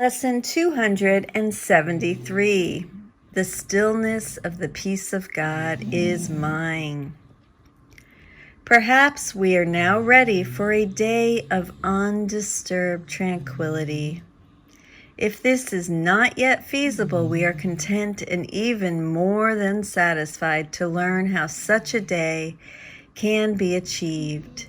Lesson 273. The stillness of the peace of God is mine. Perhaps we are now ready for a day of undisturbed tranquility. If this is not yet feasible, we are content and even more than satisfied to learn how such a day can be achieved.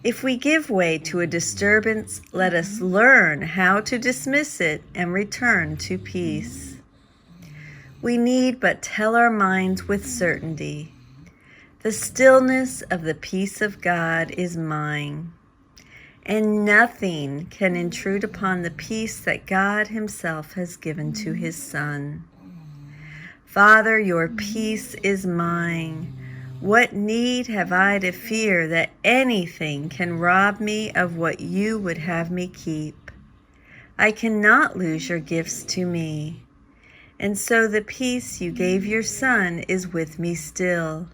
If we give way to a disturbance, let us learn how to dismiss it and return to peace. We need but tell our minds with certainty, the stillness of the peace of God is mine, and nothing can intrude upon the peace that God Himself has given to His Son. Father, your peace is mine. What need have I to fear that anything can rob me of what you would have me keep? I cannot lose your gifts to me. And so the peace you gave your Son is with me still,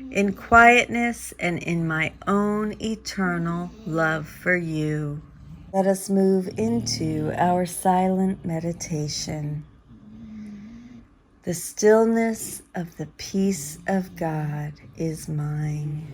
in quietness and in my own eternal love for you. Let us move into our silent meditation. The stillness of the peace of God is mine.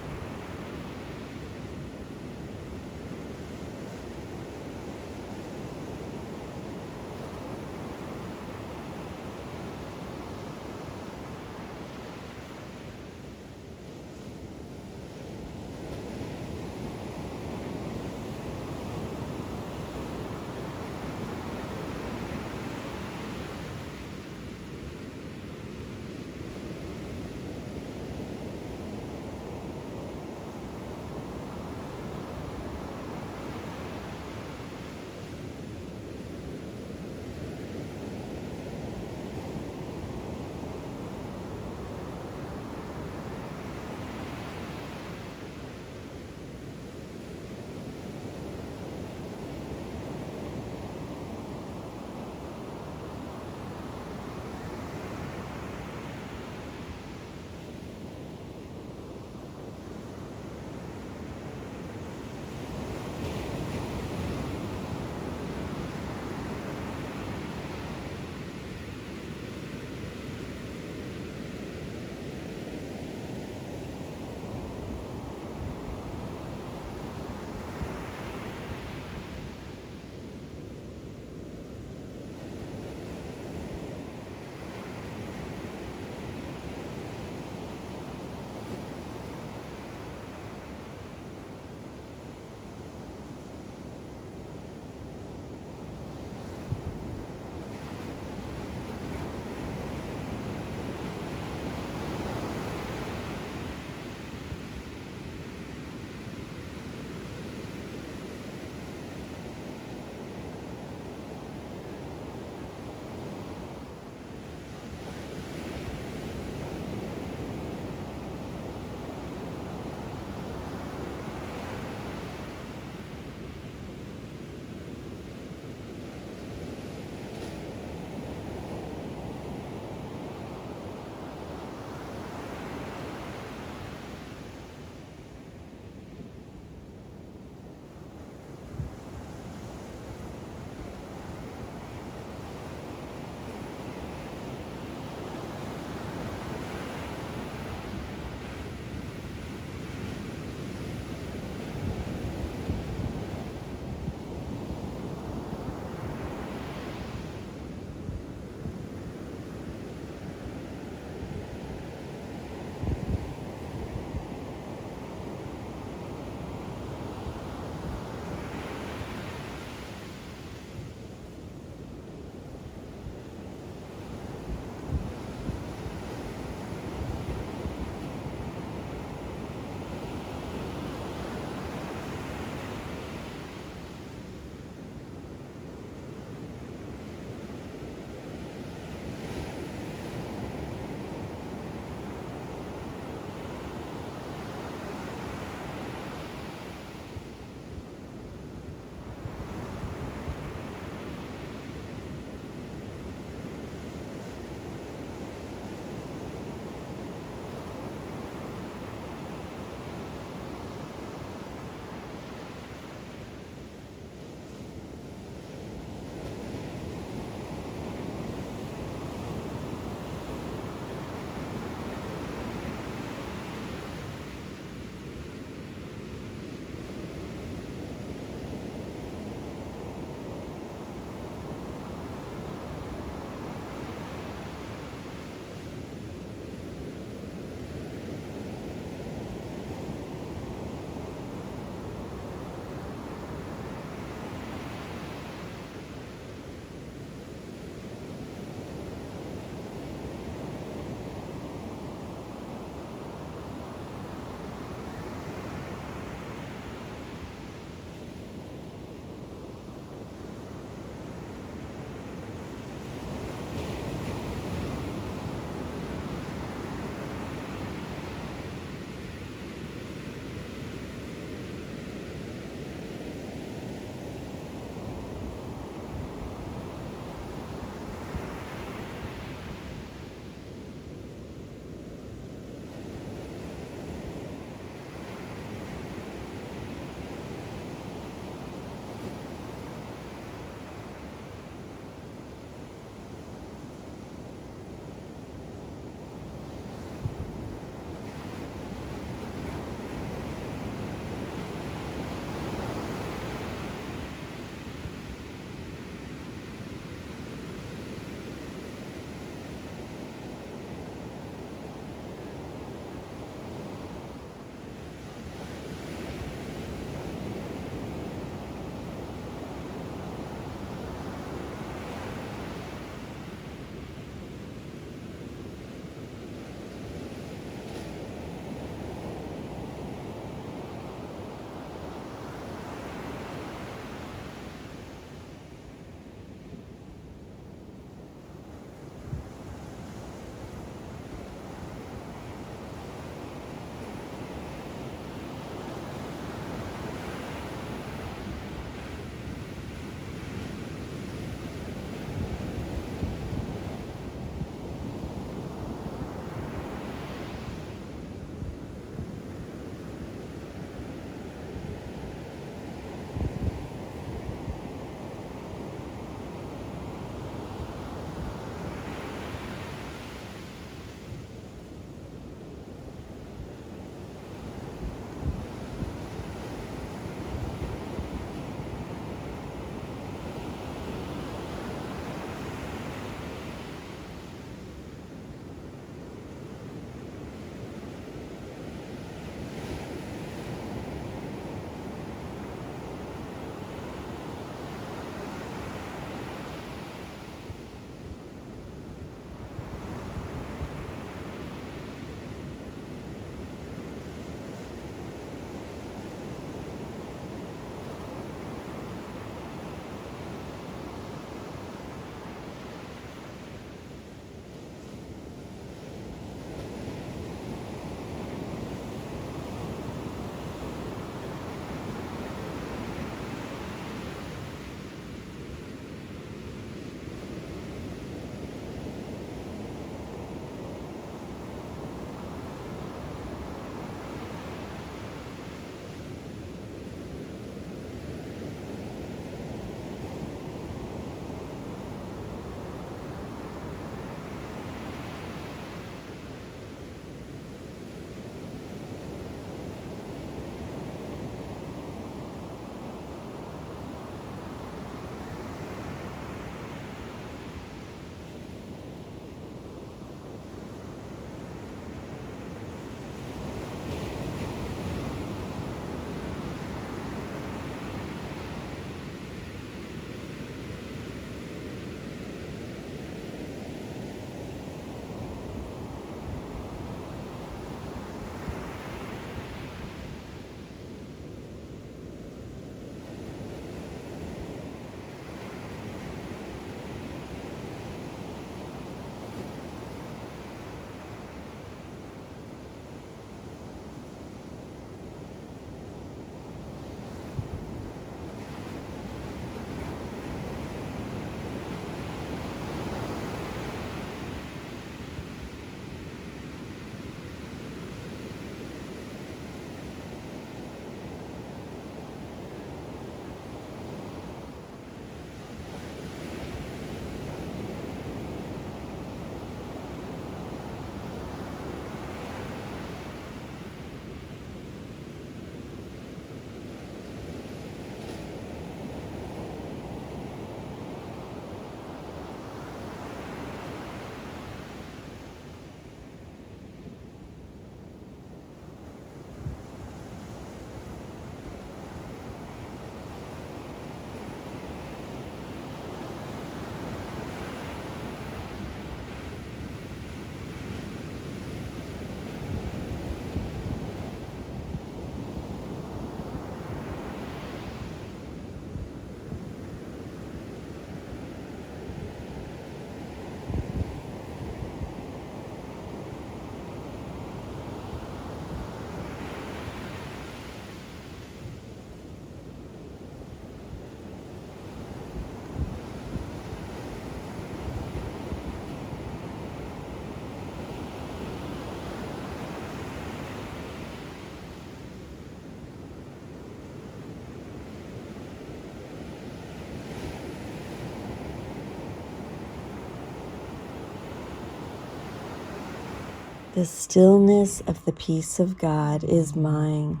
The stillness of the peace of God is mine.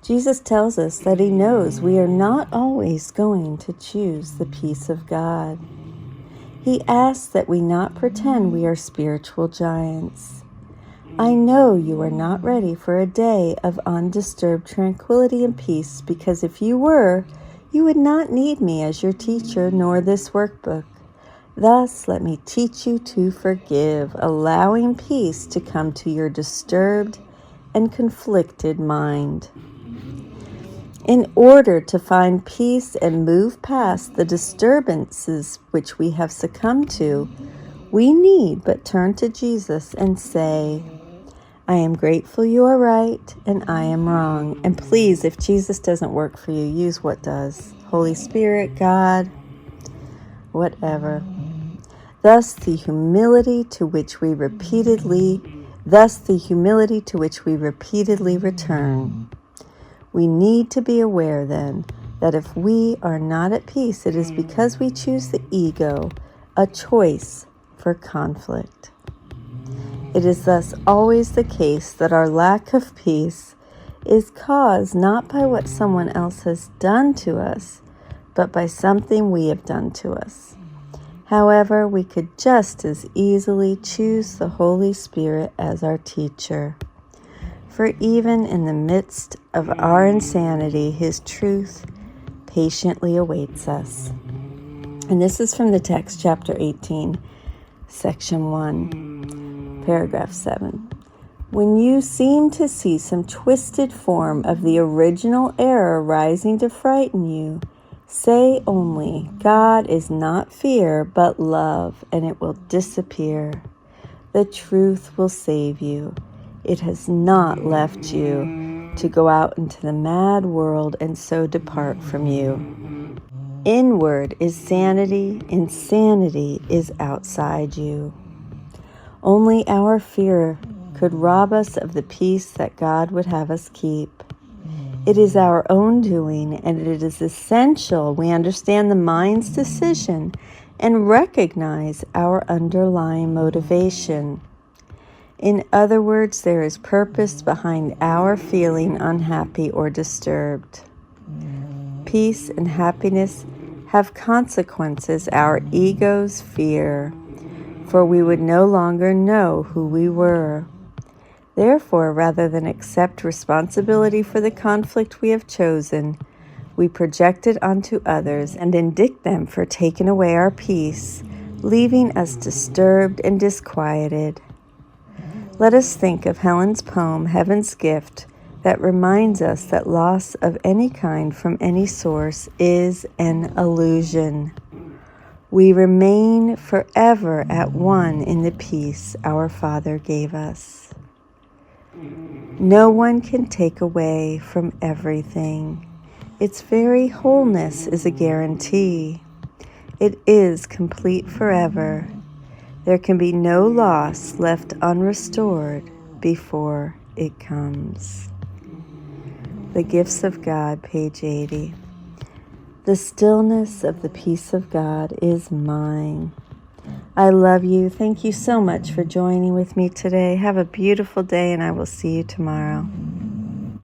Jesus tells us that he knows we are not always going to choose the peace of God. He asks that we not pretend we are spiritual giants. I know you are not ready for a day of undisturbed tranquility and peace, because if you were, you would not need me as your teacher nor this workbook. Thus, let me teach you to forgive, allowing peace to come to your disturbed and conflicted mind. In order to find peace and move past the disturbances which we have succumbed to, we need but turn to Jesus and say, I am grateful you are right and I am wrong. And please, if Jesus doesn't work for you, use what does. Holy Spirit, God, whatever. Thus the humility to which we repeatedly return. We need to be aware then that if we are not at peace, it is because we choose the ego, a choice for conflict. It is thus always the case that our lack of peace is caused not by what someone else has done to us, but by something we have done to us. However, we could just as easily choose the Holy Spirit as our teacher. For even in the midst of our insanity, his truth patiently awaits us. And this is from the text, chapter 18, section 1, paragraph 7. When you seem to see some twisted form of the original error rising to frighten you, say only, God is not fear, but love, and it will disappear. The truth will save you. It has not left you to go out into the mad world and so depart from you. Inward is sanity, insanity is outside you. Only our fear could rob us of the peace that God would have us keep. It is our own doing, and it is essential we understand the mind's decision and recognize our underlying motivation. In other words, there is purpose behind our feeling unhappy or disturbed. Peace and happiness have consequences our egos fear, for we would no longer know who we were. Therefore, rather than accept responsibility for the conflict we have chosen, we project it onto others and indict them for taking away our peace, leaving us disturbed and disquieted. Let us think of Helen's poem, Heaven's Gift, that reminds us that loss of any kind from any source is an illusion. We remain forever at one in the peace our Father gave us. No one can take away from everything. Its very wholeness is a guarantee. It is complete forever. There can be no loss left unrestored before it comes. The Gifts of God, page 80. The stillness of the peace of God is mine. I love you. Thank you so much for joining with me today. Have a beautiful day, and I will see you tomorrow.